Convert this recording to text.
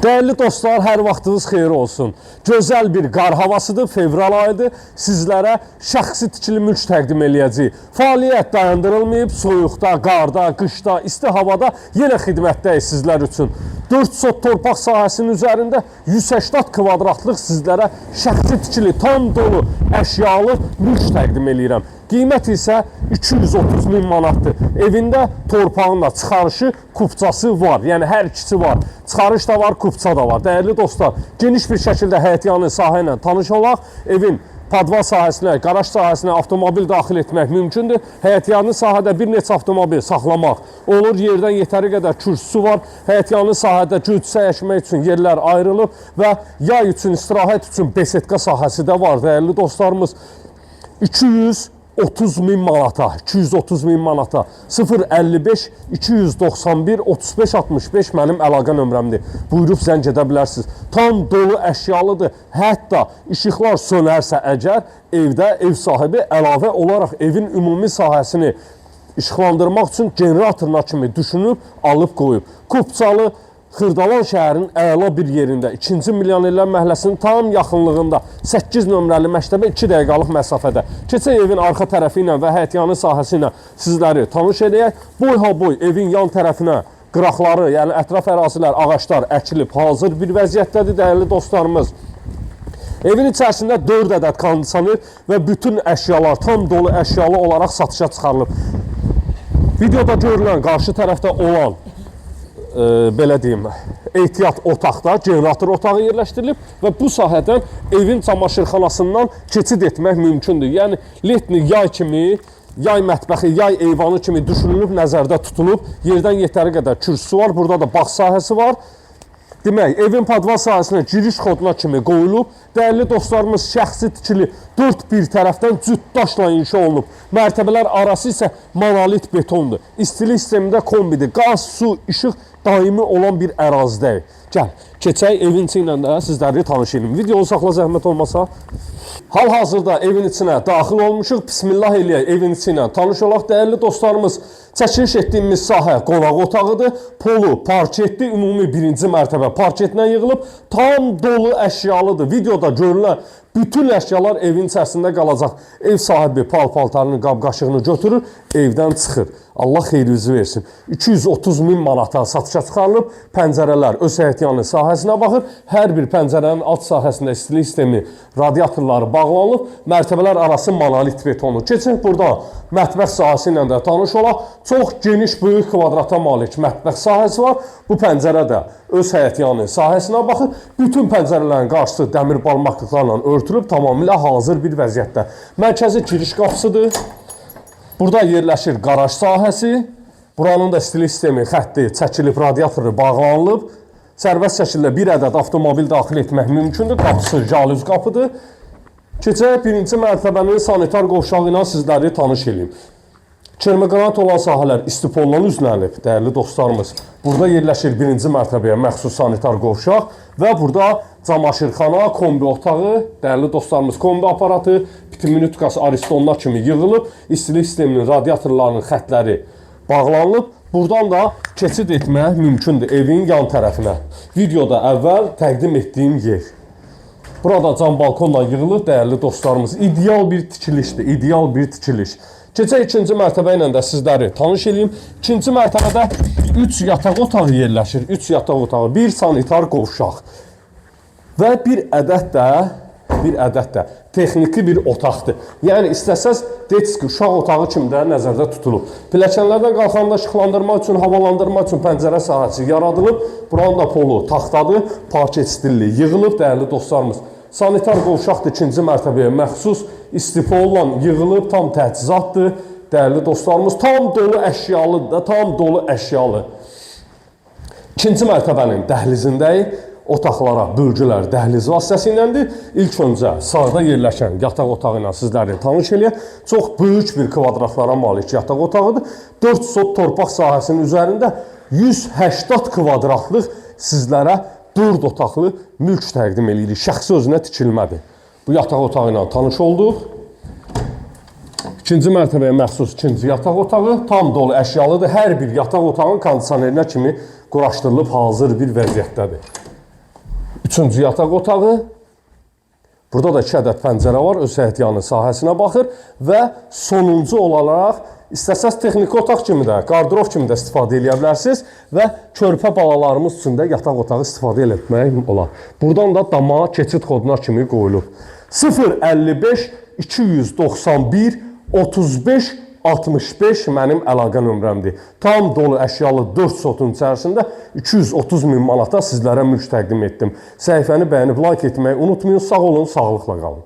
Değerli dostlar, hər vaxtınız xeyir olsun. Gözəl bir qar havasıdır, fevral ayıdır. Sizlərə şəxsi tikili mülk təqdim eləyəcəyik. Fəaliyyət dayandırılmayıb, soyuqda, qarda, qışda, isti havada yenə xidmətdəyik sizlər üçün. 4 sot torpaq sahəsinin üzərində 180 kvadratlıq sizlərə şəxsi tikili, tam dolu, əşyalı mülk təqdim eləyirəm. Qiymət isə 230 min manatdır. Evində torpağınla çıxarışı, kupçası var. Yəni hər ikisi var. Çıxarış da var, kupça da var. Dəyərli dostlar, geniş bir şəkildə həyətyanı sahə ilə tanış olaq. Evin padval sahəsinə, qaraj sahəsinə avtomobil daxil etmək mümkündür. Həyətyanı sahədə bir neçə avtomobil saxlamaq olur. Yerdən yetəri qədər kürsüsü var. Həyətyanı sahədə cütsə əkmək üçün yerlər ayrılıb və yay üçün, istirahət üçün besetka sahəsi də var. Dəyərli dostlarımız, 230 min manata, 230 min manata 055 291 35 65 mənim əlaqə nömrəmdir. Buyurub zəng edə bilərsiniz. Tam dolu əşyalıdır. Hətta işıqlar sönərsə əgər evdə ev sahibi əlavə olaraq evin ümumi sahəsini işıqlandırmaq üçün generatoruna kimi düşünüb alıb qoyub. Kupçalı Xırdalan şəhərinin əla bir yerində, 2-ci Milyonerlər məhəlləsinin tam yaxınlığında 8 nömrəli məktəbə 2 dəqiqəlik məsafədə. Keçək evin arxa tərəfi ilə və həyətyanı sahəsi ilə sizləri tanış edək. Boy-ha-boy evin yan tərəfinə qıraqları, yəni ətraf ərazilər, ağaçlar əkilib hazır bir vəziyyətdədir, dəyərli dostlarımız. Evin içərisində 4 ədəd kondisioner və bütün əşyalar tam dolu əşyalı olaraq satışa çıxarılıb. Videoda görülən qarşı tərəfdə olan belə deyim, ehtiyat otaqda generator otağı yerləşdirilib və bu sahədən evin çamaşırxanasından keçid etmək mümkündür. Yəni, letni yay kimi, yay mətbəxi, yay eyvanı kimi düşünülüb, nəzərdə tutulub, yerdən yetəri qədər kürsüsü var, burada da bağ sahəsi var. Demək, evin padval sahəsinə giriş koduna kimi qoyulub, dəyərli dostlarımız şəxsi tikili 4 bir tərəfdən cütdaşla inşa olunub. Mərtəbələr arası isə monolit betondur. İstilik sistemində kombidir. Qaz, su, işıq daimi olan bir ərazidəyik. Gəl, keçək evin içi ilə də sizləri tanış edin. Videonu saxla zəhmət olmasa. Hal-hazırda evin içinə daxil olmuşuq. Bismillah eləyək, evin içi ilə tanış olaq. Dəyərli dostlarımız, çəkiliş etdiyimiz sahə qonaq otağıdır. Polu, parketli, ümumi 1-ci mərtəbə parketlə yığılıb. Tam dolu əşyalıdır. Videoda görülən bütün əşyalar evin içərisində qalacaq. Ev sahibi pal-paltarını, qab-qaşığını götürür, evdən çıxır. Allah xeyrinizi versin. 230 min manata satışa çıxarılıb. Pəncərələr öz həyətyanı sahəsinə baxır. Hər bir pəncərənin alt sahəsində istilik sistemi, radiatorları bağlanıb. Mərtəbələr arası monolit betonu. Keçək burada mətbəx sahəsi ilə də tanış olaq. Çox geniş, böyük kvadrata malik mətbəx sahəsi var. Bu pəncərə də öz həyətyanı sahəsinə baxır. Bütün pəncərələrin qarşısı dəmir barmaqlıqlarla örtülüb, tamamilə hazır bir vəziyyətdə. Mərkəzi giriş qapısıdır. Burada yerləşir qaraj sahəsi. Buranın da istilik sistemi, xətti çəkilib, radiatoru bağlanılıb. Sərbəst şəkildə bir ədəd avtomobil daxil etmək mümkündür. Qapısı jalüz qapıdır. Keçək 1-ci mərtəbənin sanitar qovşağı ilə sizləri tanış edeyim. Kermiqanat olan sahələr istipolidan üzlənib, dəyərli dostlarımız. Burada yerləşir 1-ci mərtəbəyə məxsus sanitar qovşaq və burada camaşırxana, kombi otağı, dəyərli dostlarımız, kombi aparatı, pitiminutkası aristonlar kimi yığılıb, istilik sisteminin, radiatorlarının xətləri bağlanılıb. Buradan da keçid etmək mümkündür evin yan tərəfinə. Videoda əvvəl təqdim etdiyim yer. Burada cam balkonla yığılıb, dəyərli dostlarımız. İdeal bir tikilişdir, ideal bir tikiliş. Keçək 2-ci mərtəbə ilə də sizləri tanış edeyim. 2-ci mərtəbədə 3 yataq otağı yerləşir. 3 yataq otağı, 1 sanitar qovşaq və bir ədəd də texniki bir otaqdır. Yəni, istəsəz, deyiniz ki, uşaq otağı kimi də nəzərdə tutulub. Pilləkənlərdən qalxanda işıqlandırma üçün, havalandırma üçün pəncərə sahəsi yaradılıb. Buranın da polu taxtadır, parket stilli yığılıb, dəyərli dostlarımız. Sanitar qovşaqdır 2-ci mərtəbəyə məxsus, istipolla yığılıb, tam təchizatdır. Dəyərli dostlarımız, tam dolu əşyalıdır da, tam dolu əşyalı. 2-ci mərtəbənin dəhlizindəyik. Otaqlara, bölgülər dəhliz vasitəsiyləndir. İlk öncə sağda yerləşən yataq otağı ilə sizləri tanış eləyək. Çox böyük bir kvadratlara malik yataq otağıdır. 4 sot torpaq sahəsinin üzərində 180 kvadratlıq sizlərə 4 otaqlı mülk təqdim edirik. Şəxsi özünə tikilmədir. Bu yataq otağı ilə tanış olduq. 2-ci mərtəbəyə məxsus 2-ci yataq otağı tam dolu əşyalıdır. Hər bir yataq otağının kondisionerinə kimi quraşdırılıb hazır bir vəziyyətdədir. Üçüncü yataq otağı. Burada da 2 ədəd pəncərə var, öz həyətyanı sahəsinə baxır və sonuncu olaraq istəsəz texniki otaq kimi də, qardırof kimi də istifadə edə bilərsiniz və körpə balalarımız üçün də yataq otağı istifadə etmək olar. Buradan da damağa keçid koduna kimi qoyulub. 055 291 35 65 mənim əlaqə nömrəmdir. Tam dolu əşyalı 4 sotun içərisində 230 min manata sizlərə mülk təqdim etdim. Səhifəni bəyənib like etməyi unutmayın. Sağ olun, sağlıqla qalın.